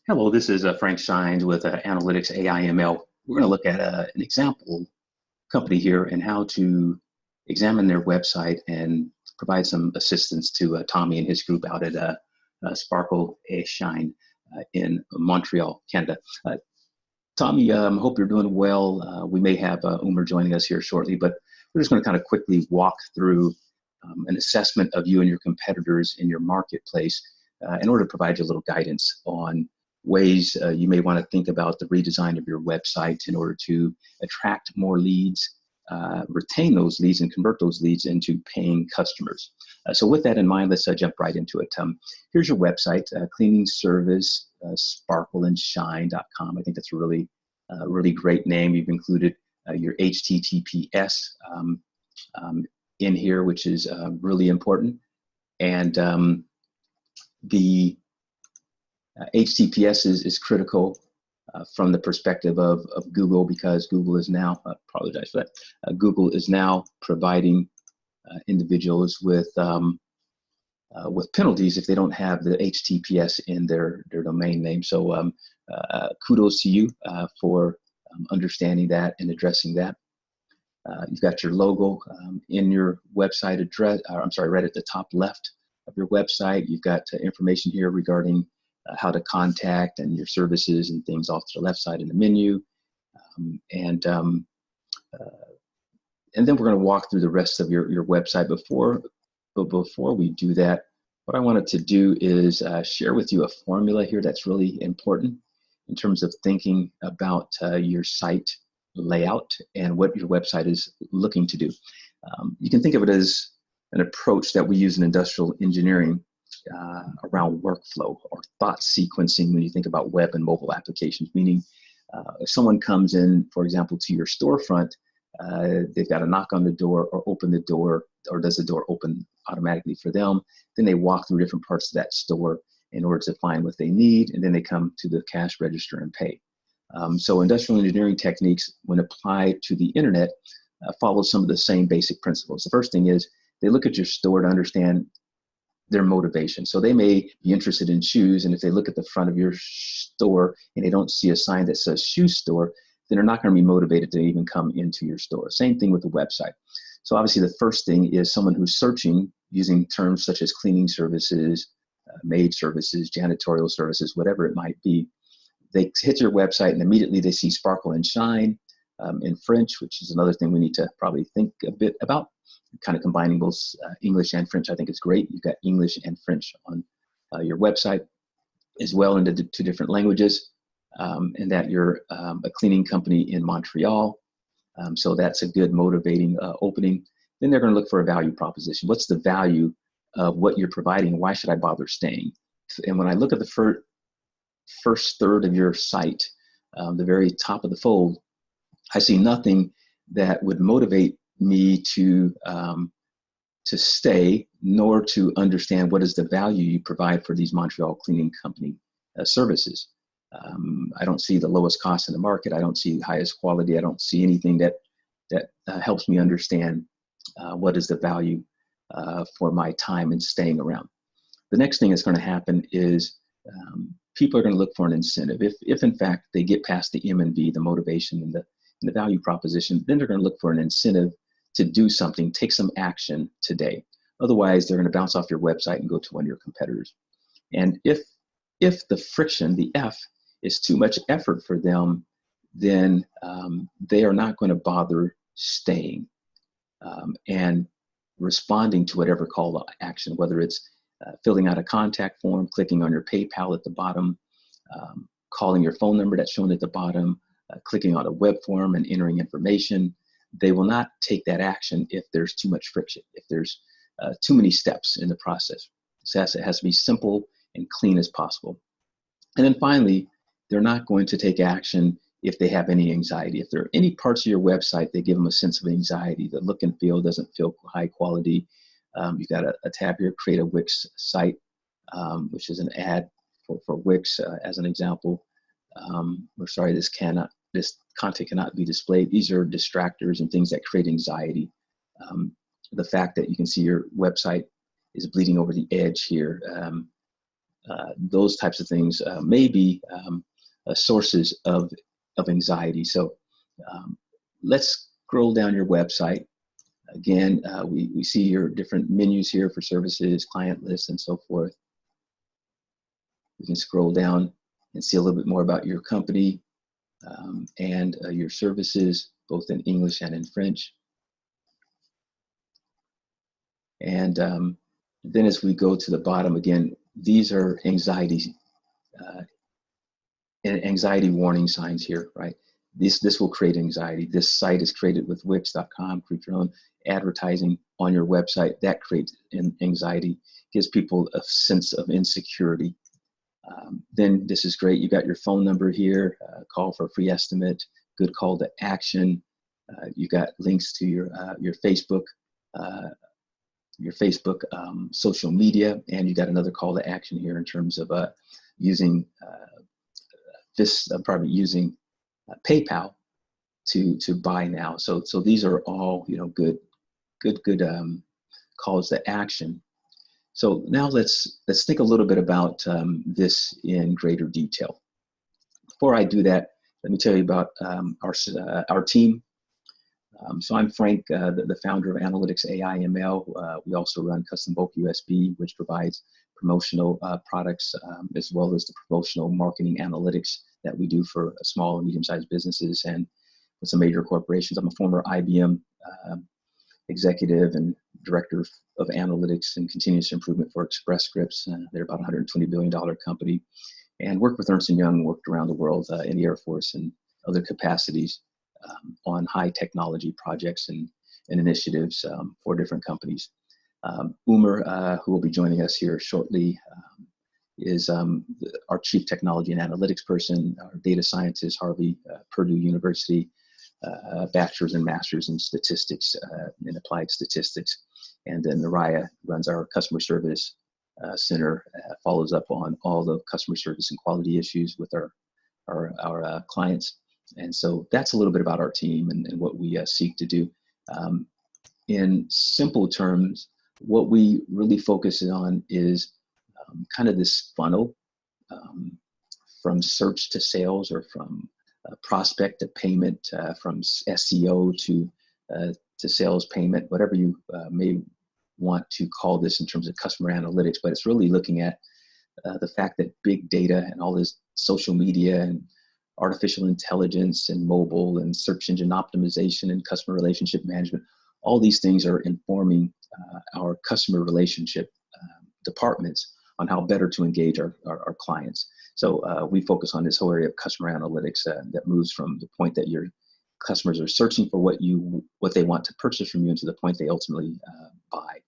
Hello, this is Frank Shines with Analytics AI/ML. We're going to look at an example company here and how to examine their website and provide some assistance to Tommy and his group out at Sparkle A Shine in Montreal, Canada. Tommy, hope you're doing well. We may have Umer joining us here shortly, but we're just going to kind of quickly walk through an assessment of you and your competitors in your marketplace in order to provide you a little guidance on ways you may want to think about the redesign of your website in order to attract more leads, retain those leads, and convert those leads into paying customers. So with that in mind, let's jump right into it. Here's your website, cleaning service, sparkleandshine.com. I think that's a really great name. You've included your HTTPS in here, which is really important. And the HTTPS is critical from the perspective of Google, because Google is now, I apologize for that, Google is now providing individuals with penalties if they don't have the HTTPS in their domain name. So kudos to you for understanding that and addressing that. You've got your logo in your website address, right at the top left of your website. You've got information here regarding how to contact and your services and things off to the left side in the menu. And then we're going to walk through the rest of your website. But before we do that, what I wanted to do is share with you a formula here that's really important in terms of thinking about your site layout and what your website is looking to do. You can think of it as an approach that we use in industrial engineering around workflow or thought sequencing when you think about web and mobile applications, meaning if someone comes in, for example, to your storefront, they've got to knock on the door or open the door, or does the door open automatically for them? Then they walk through different parts of that store in order to find what they need, and then they come to the cash register and pay. So industrial engineering techniques, when applied to the internet, follow some of the same basic principles. The first thing is they look at your store to understand their motivation. So they may be interested in shoes, and if they look at the front of your store and they don't see a sign that says shoe store, then they're not going to be motivated to even come into your store. Same thing with the website. So obviously the first thing is someone who's searching using terms such as cleaning services, maid services, janitorial services, whatever it might be. They hit your website and immediately they see Sparkle and Shine in French, which is another thing we need to probably think a bit about. Kind of combining both English and French, I think it's great. You've got English and French on your website as well into the two different languages, and that you're a cleaning company in Montreal. So that's a good motivating opening. Then they're going to look for a value proposition. What's the value of what you're providing? Why should I bother staying? And when I look at the first third of your site, the very top of the fold, I see nothing that would motivate me to stay, nor to understand what is the value you provide for these Montreal cleaning company services. I don't see the lowest cost in the market. I don't see the highest quality. I don't see anything that helps me understand what is the value for my time and staying around. The next thing that's going to happen is people are going to look for an incentive. If in fact they get past the M&V, the motivation and the value proposition, then they're going to look for an incentive to do something, take some action today. Otherwise, they're going to bounce off your website and go to one of your competitors. And if the friction, the F, is too much effort for them, then they are not going to bother staying and responding to whatever call to action, whether it's filling out a contact form, clicking on your PayPal at the bottom, calling your phone number that's shown at the bottom, clicking on a web form and entering information. They will not take that action if there's too much friction, if there's too many steps in the process. So it has to be simple and clean as possible. And then finally, they're not going to take action if they have any anxiety. If there are any parts of your website that give them a sense of anxiety, the look and feel doesn't feel high quality. You've got a tab here, create a Wix site, which is an ad for Wix as an example. We're sorry, this content cannot be displayed. These are distractors and things that create anxiety. The fact that you can see your website is bleeding over the edge here those types of things may be sources of anxiety. So let's scroll down your website. Again, we see your different menus here for services, client lists, and so forth. You can scroll down and see a little bit more about your company and your services, both in English and in French. And then as we go to the bottom, again, these are anxiety warning signs here, right? This will create anxiety. This site is created with Wix.com. Create your own advertising on your website. That creates anxiety, gives people a sense of insecurity. Then this is great. You got your phone number here, call for a free estimate, good call to action. You got links to your Facebook, social media, and you got another call to action here in terms of using using PayPal to buy now. So these are all good calls to action. So now let's think a little bit about this in greater detail. Before I do that, let me tell you about our team. So I'm Frank, the founder of Analytics AI ML. We also run Custom Bulk USB, which provides promotional products as well as the promotional marketing analytics that we do for small and medium-sized businesses and with some major corporations. I'm a former IBM executive and director of analytics and continuous improvement for Express Scripts. They're about a $120 billion company, and worked with Ernst & Young, worked around the world in the Air Force and other capacities on high technology projects and initiatives for different companies. Umer, who will be joining us here shortly, is our chief technology and analytics person, our data scientist, Harvey, Purdue University, bachelor's and master's in statistics and applied statistics. And then Naraya runs our customer service center, follows up on all the customer service and quality issues with our clients. And so that's a little bit about our team and what we seek to do. In simple terms, what we really focus on is kind of this funnel from search to sales, or from prospect to payment, from SEO to sales payment, whatever you may want to call this in terms of customer analytics. But it's really looking at the fact that big data and all this social media and artificial intelligence and mobile and search engine optimization and customer relationship management, all these things are informing our customer relationship departments on how better to engage our clients. So we focus on this whole area of customer analytics that moves from the point that your customers are searching for what they want to purchase from you, to the point they ultimately buy.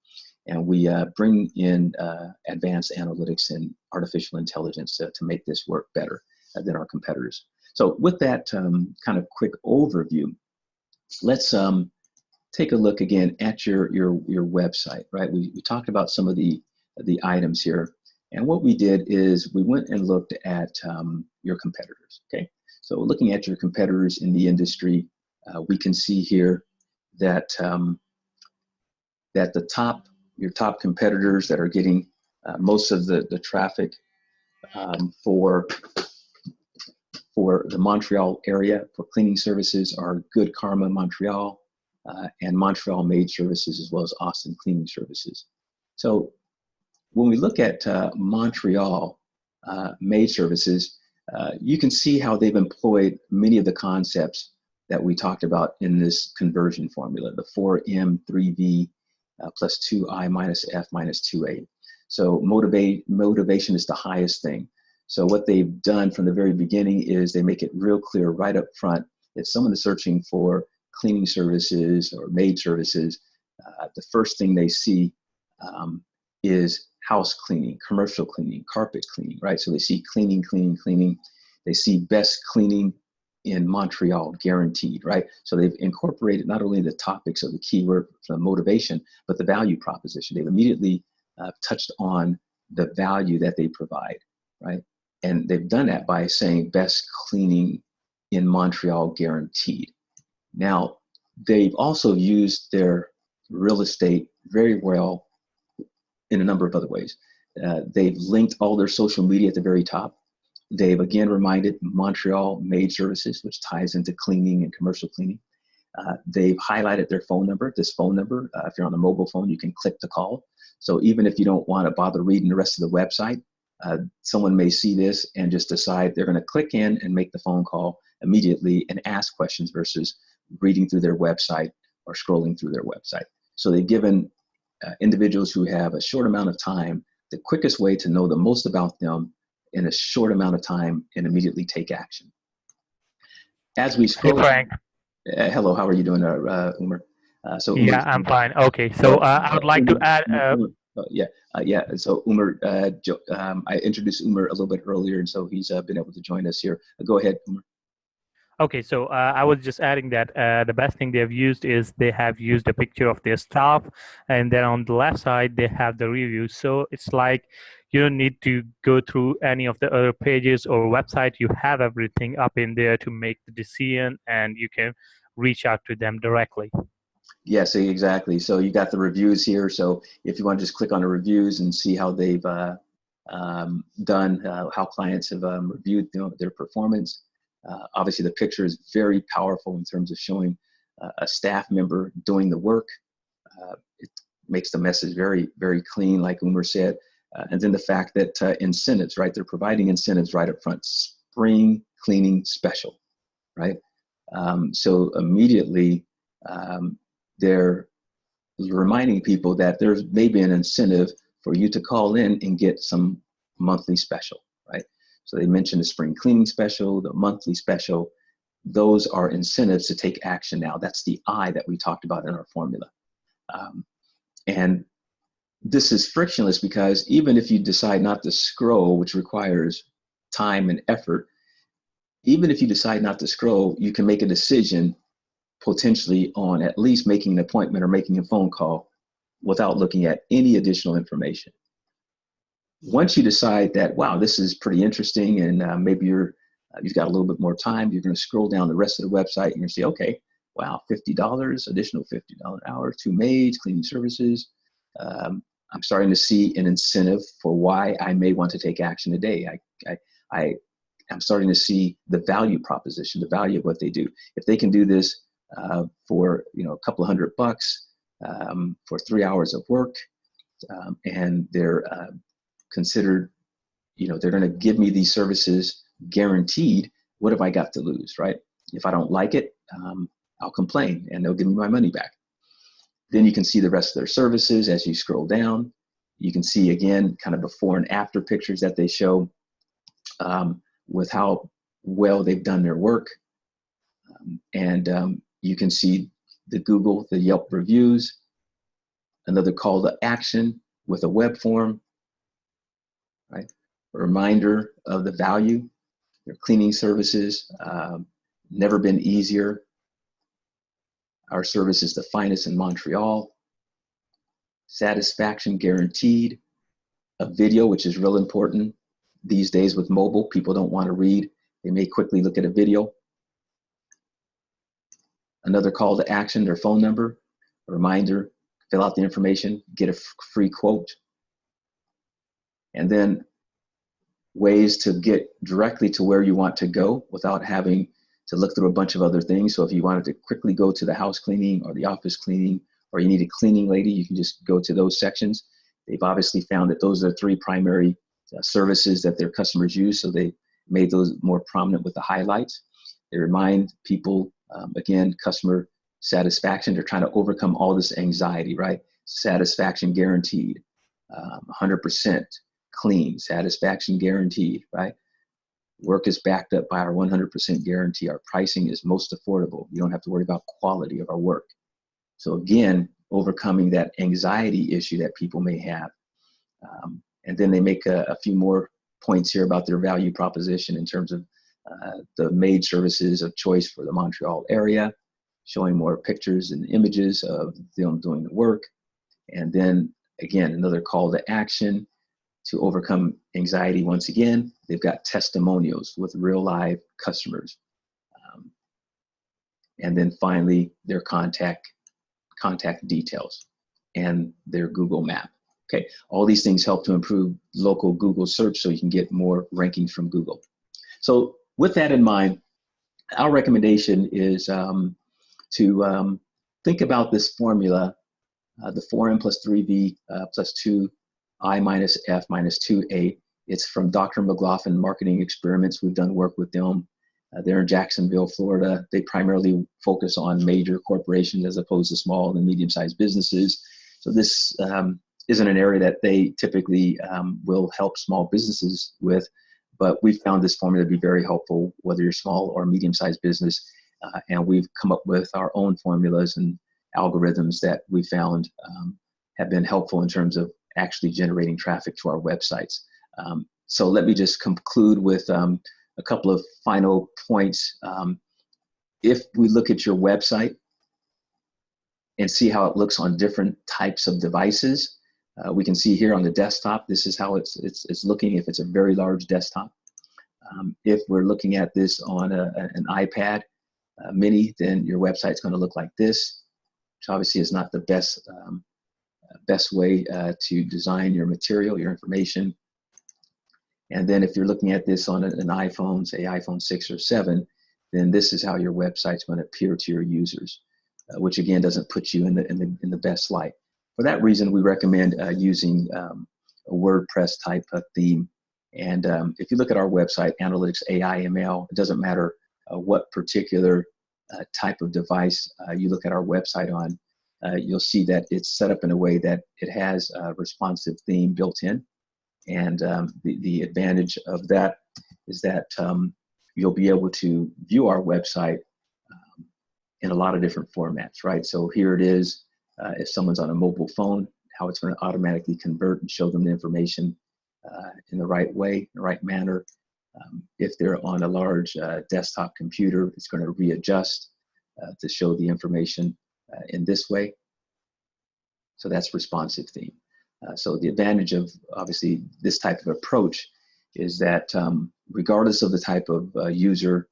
And we bring in advanced analytics and artificial intelligence to make this work better than our competitors. So with that kind of quick overview, let's take a look again at your website, right? We talked about some of the items here. And what we did is we went and looked at your competitors, okay? So looking at your competitors in the industry, we can see here that your top competitors that are getting most of the traffic for the Montreal area for cleaning services are Good Karma Montreal and Montreal Maid Services, as well as Austin Cleaning Services. So when we look at Montreal Maid Services, you can see how they've employed many of the concepts that we talked about in this conversion formula, the 4M, 3V, plus 2I minus F minus 2A. So motivation is the highest thing. So what they've done from the very beginning is they make it real clear right up front. If someone is searching for cleaning services or maid services, the first thing they see is house cleaning, commercial cleaning, carpet cleaning, right? So they see cleaning, cleaning, cleaning. They see best cleaning in Montreal, guaranteed, right? So they've incorporated not only the topics of the keyword for the motivation, but the value proposition. They've immediately touched on the value that they provide, right? And they've done that by saying best cleaning in Montreal, guaranteed. Now, they've also used their real estate very well in a number of other ways. They've linked all their social media at the very top. They've again reminded Montreal maid services, which ties into cleaning and commercial cleaning. They've highlighted their phone number. This phone number, if you're on a mobile phone, you can click to call. So even if you don't want to bother reading the rest of the website, someone may see this and just decide they're going to click in and make the phone call immediately and ask questions versus reading through their website or scrolling through their website. So they've given individuals who have a short amount of time the quickest way to know the most about them in a short amount of time and immediately take action. As we Hey scroll, Frank. hello, how are you doing, Umar? So Umar, Yeah, I'm fine. Okay, so I would like to add. Umar, yeah, yeah. So Umar, I introduced Umar a little bit earlier, and so he's been able to join us here. Go ahead, Umar. Okay, so I was just adding that the best thing they've used is they have used a picture of their staff, and then on the left side they have the reviews. So it's like you don't need to go through any of the other pages or website. You have everything up in there to make the decision, and you can reach out to them directly. Yes, exactly. So you got the reviews here. So if you want to just click on the reviews and see how they've done, how clients have reviewed their performance. Obviously, the picture is very powerful in terms of showing a staff member doing the work. It makes the message very, very clean, like Umar said. And then the fact that incentives, right? They're providing incentives right up front. Spring cleaning special, right? So immediately, they're reminding people that there's maybe an incentive for you to call in and get some monthly special, right? So they mentioned the spring cleaning special, the monthly special. Those are incentives to take action now. That's the I that we talked about in our formula. And this is frictionless because even if you decide not to scroll, which requires time and effort, even if you decide not to scroll, you can make a decision potentially on at least making an appointment or making a phone call without looking at any additional information. Once you decide that, wow, this is pretty interesting, and maybe you've got a little bit more time, you're going to scroll down the rest of the website and you're going to see, okay, wow, $50, additional $50 an hour, 2 maids, cleaning services. I'm starting to see an incentive for why I may want to take action today. I'm starting to see the value proposition, the value of what they do. If they can do this for a couple of $100 for 3 hours of work, and they're considered, they're going to give me these services guaranteed. What have I got to lose, right? If I don't like it, I'll complain and they'll give me my money back. Then you can see the rest of their services as you scroll down. You can see again kind of before and after pictures that they show with how well they've done their work. And you can see the Google, the Yelp reviews, another call to action with a web form, right? A reminder of the value, their cleaning services, never been easier. Our service is the finest in Montreal. Satisfaction guaranteed. A video, which is real important. These days with mobile, people don't want to read. They may quickly look at a video. Another call to action, their phone number, a reminder, fill out the information, get a free quote. And then ways to get directly to where you want to go without having to look through a bunch of other things. So if you wanted to quickly go to the house cleaning or the office cleaning, or you need a cleaning lady, you can just go to those sections. They've obviously found that those are 3 primary services that their customers use. So they made those more prominent with the highlights. They remind people, again, customer satisfaction. They're trying to overcome all this anxiety, right? Satisfaction guaranteed, 100% clean, satisfaction guaranteed, right? Work is backed up by our 100% guarantee. Our pricing is most affordable. You don't have to worry about quality of our work. So again, overcoming that anxiety issue that people may have. And then they make a few more points here about their value proposition in terms of the maid services of choice for the Montreal area, showing more pictures and images of them doing the work. And then again, another call to action to overcome anxiety. Once again, they've got testimonials with real live customers. And then finally, their contact details and their Google map. Okay, all these things help to improve local Google search so you can get more rankings from Google. So with that in mind, our recommendation is to think about this formula, the 4M plus 3V plus 2I minus F minus 2A. It's from Dr. McLaughlin Marketing Experiments. We've done work with them. They're in Jacksonville, Florida. They primarily focus on major corporations as opposed to small and medium-sized businesses. So this isn't an area that they typically will help small businesses with, but we've found this formula to be very helpful, whether you're small or medium-sized business. And we've come up with our own formulas and algorithms that we found have been helpful in terms of actually generating traffic to our websites. So let me just conclude with a couple of final points. If we look at your website and see how it looks on different types of devices, we can see here on the desktop, this is how it's looking if it's a very large desktop. If we're looking at this on an iPad mini, then your website's going to look like this, which obviously is not the best way to design your material, your information. And then if you're looking at this on an iPhone, say iPhone 6 or 7, then this is how your website's going to appear to your users, which again doesn't put you in the best light. For that reason, we recommend using a WordPress type of theme. And if you look at our website, Analytics AI ML, it doesn't matter what particular type of device you look at our website on, you'll see that it's set up in a way that it has a responsive theme built in. And the advantage of that is that you'll be able to view our website in a lot of different formats, right? So here it is, if someone's on a mobile phone, how it's going to automatically convert and show them the information in the right way, in the right manner. If they're on a large desktop computer, it's going to readjust to show the information in this way. So that's responsive theme. So the advantage of obviously this type of approach is that regardless of the type of user,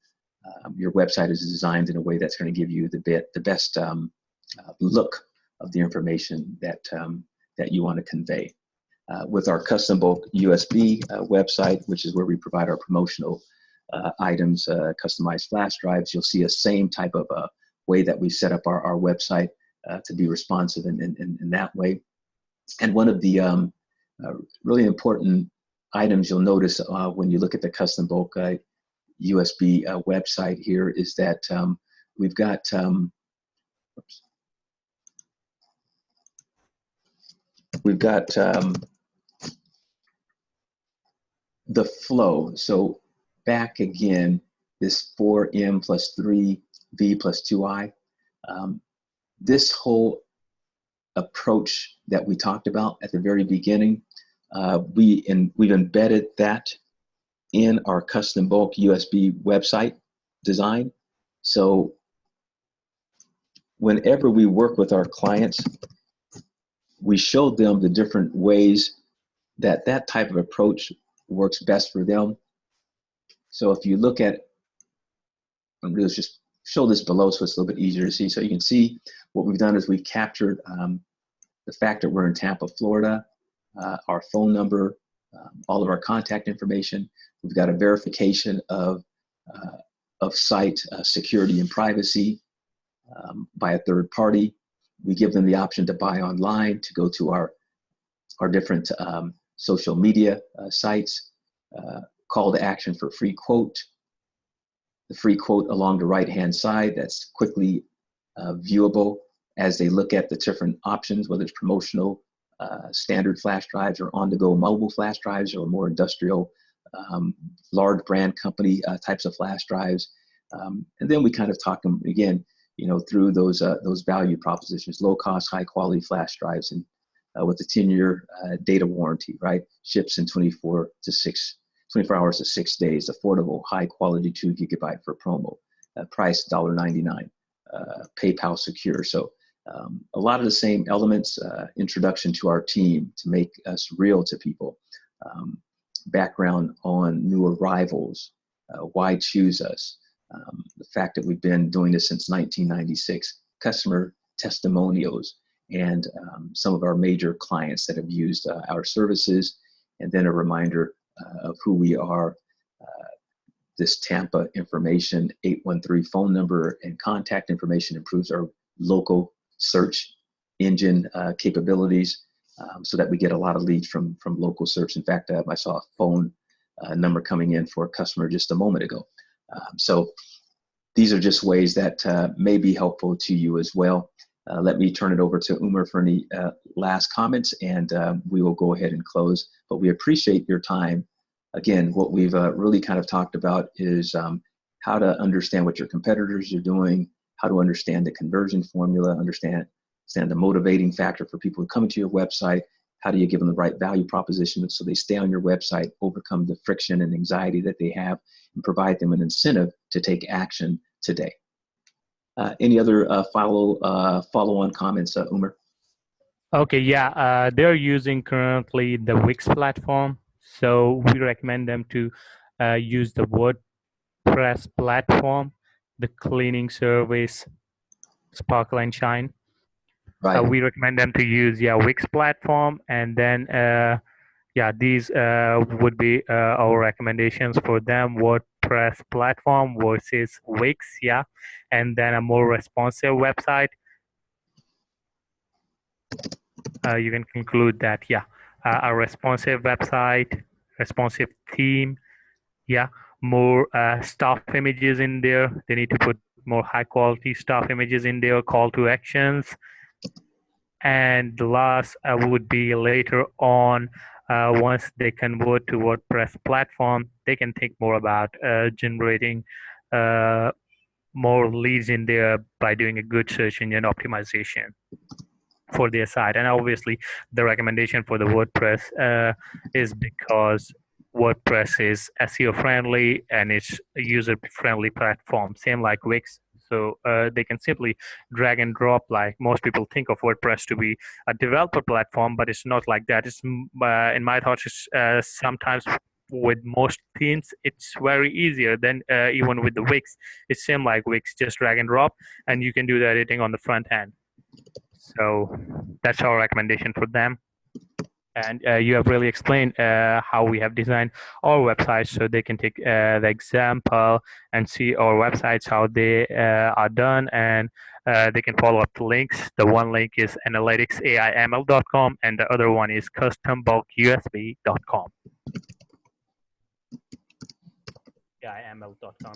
your website is designed in a way that's going to give you the best look of the information that you want to convey. With our custom bulk USB website, which is where we provide our promotional items, customized flash drives, you'll see a same type of way that we set up our website to be responsive in that way. And one of the really important items you'll notice when you look at the custom bulk USB website here is that we've got the flow. So back again, this 4M plus 3V plus 2I, this whole approach that we talked about at the very beginning, we've embedded that in our custom bulk USB website design. So whenever we work with our clients, we show them the different ways that type of approach works best for them. So if you look at, let's just show this below so it's a little bit easier to see. So you can see what we've done is we've captured the fact that we're in Tampa, Florida, our phone number, all of our contact information. We've got a verification of site security and privacy by a third party. We give them the option to buy online, to go to our different social media sites, call to action for free quote. The free quote along the right-hand side that's quickly viewable as they look at the different options, whether it's promotional, standard flash drives, or on-the-go mobile flash drives, or more industrial, large brand company types of flash drives. And then we kind of talk them again, through those value propositions: low cost, high quality flash drives, and with a 10-year data warranty, right? Ships in 24 hours to 6 days, affordable, high quality 2 GB for promo, price $1.99, PayPal secure. So a lot of the same elements, introduction to our team to make us real to people, background on new arrivals, why choose us, the fact that we've been doing this since 1996, customer testimonials, and some of our major clients that have used our services, and then a reminder of who we are. This Tampa information, 813 phone number and contact information improves our local search engine capabilities, so that we get a lot of leads from local search. In fact, I saw a phone number coming in for a customer just a moment ago. So these are just ways that may be helpful to you as well. Let me turn it over to Umar for any last comments, and we will go ahead and close. But we appreciate your time. Again, what we've really kind of talked about is how to understand what your competitors are doing, how to understand the conversion formula, understand the motivating factor for people who come into your website. How do you give them the right value proposition so they stay on your website, overcome the friction and anxiety that they have, and provide them an incentive to take action today. Any other follow-on comments, Umar? Okay, yeah, they're using currently the Wix platform, so we recommend them to use the WordPress platform, the cleaning service, Sparkle and Shine. Right. We recommend them to use Wix platform, and then these would be our recommendations for them: WordPress platform versus Wix, and then a more responsive website. You can conclude that a responsive website, responsive theme, more staff images in there. They need to put more high quality staff images in there, call to actions. And the last would be later on, once they convert to WordPress platform, they can think more about generating more leads in there by doing a good search engine optimization for their site. And obviously the recommendation for the WordPress is because WordPress is SEO friendly and it's a user friendly platform, same like Wix. So they can simply drag and drop. Like most people think of WordPress to be a developer platform, but it's not like that. It's in my thoughts, it's sometimes with most themes it's very easier than even with the Wix. It's same like Wix, just drag and drop, and you can do the editing on the front end. So that's our recommendation for them. And you have really explained how we have designed our websites, so they can take the example and see our websites, how they are done, and they can follow up the links. The one link is analyticsaiml.com, and the other one is custombulkusb.com. AIML.com,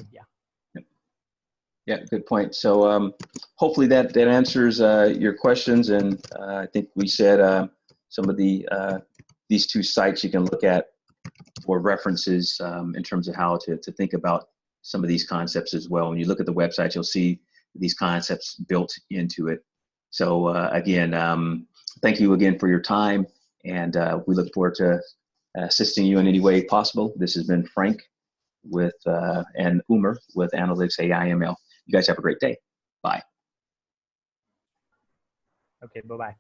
Yeah, good point. So hopefully that answers your questions, and I think we said some of these two sites you can look at for references in terms of how to think about some of these concepts as well. When you look at the website, you'll see these concepts built into it. So again, thank you again for your time, and we look forward to assisting you in any way possible. This has been Frank with and Umar with Analytics AIML. You guys have a great day. Bye. Okay, bye-bye.